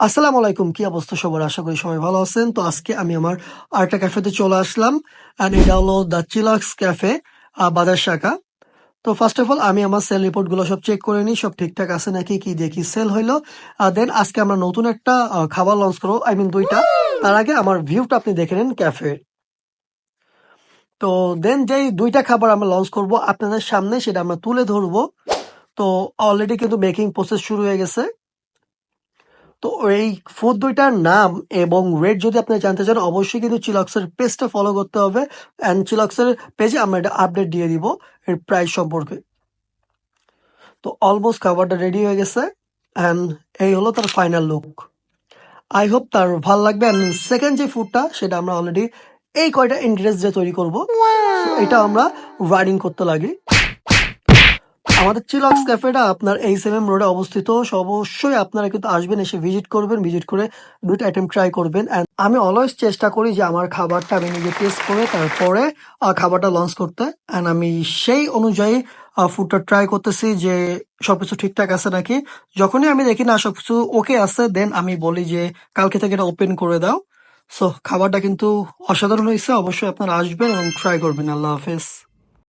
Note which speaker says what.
Speaker 1: আসসালামু আলাইকুম, কি অবস্থা সবার? আশা করি সবাই ভালো আছেন। তো আজকে আমি আমার আরেকটা ক্যাফেতে চলে আসলাম, এন্ড এটা হলো দ্য চিলাক্স ক্যাফে, বাজার শাখা। তো ফার্স্ট অফ অল আমি আমার সেল রিপোর্ট গুলো সব চেক করে নিই, সব ঠিকঠাক আছে নাকি, কি দেখি সেল হইলো। দেন আজকে আমরা নতুন একটা খাবার লঞ্চ করবো, আই মিন দুইটা। তার আগে আমার ভিউটা আপনি দেখে নিন ক্যাফে। তো দেন যেই দুইটা খাবার আমরা লঞ্চ করব আপনাদের সামনে, সেটা আমরা তুলে ধরবো। তো অলরেডি কিন্তু মেকিং প্রসেস শুরু হয়ে গেছে। তো এই ফুড দুইটার নাম এবং রেট যদি আপনি জানতে চান, অবশ্যই কিন্তু চিলক্সের পেজটা ফলো করতে হবে। অ্যান্ড চিলক্সের পেজে আমরা এটা আপডেট দিয়ে দিব এর প্রাইস সম্পর্কে। তো অলমোস্ট খাবারটা রেডি হয়ে গেছে, অ্যান্ড এই হলো তার ফাইনাল লুক। আই হোপ তার ভাল লাগবে। অ্যান্ড সেকেন্ড যে ফুডটা, সেটা আমরা অলরেডি এই কয়টা ইনগ্রিডিয়েন্টস দিয়ে তৈরি করবো। So এটা আমরা রাইডিং করতে লাগি। আমাদের চিলক্স ক্যাফেটা আপনার এইচএমএম রোডে অবস্থিত। So অবশ্যই আপনারা কিন্তু আসবেন, এসে ভিজিট করবেন, ভিজিট করে দুইটা আইটেম ট্রাই করবেন। অ্যান্ড আমি অলওয়েজ চেষ্টা করি যে আমার খাবারটা আমি নিজে টেস্ট করে তারপরে খাবারটা লঞ্চ করতে। অ্যান্ড আমি সেই অনুযায়ী ফুডটা ট্রাই করতেছি যে সবকিছু ঠিকঠাক আছে নাকি। যখনই আমি দেখি না সবকিছু ওকে আছে, দেন আমি বলি যে কালকে থেকে এটা ওপেন করে দাও। সো খাবারটা কিন্তু অসাধারণ হয়েছে। অবশ্যই আপনারা আসবেন এবং ট্রাই করবেন। আল্লাহ হাফেজ।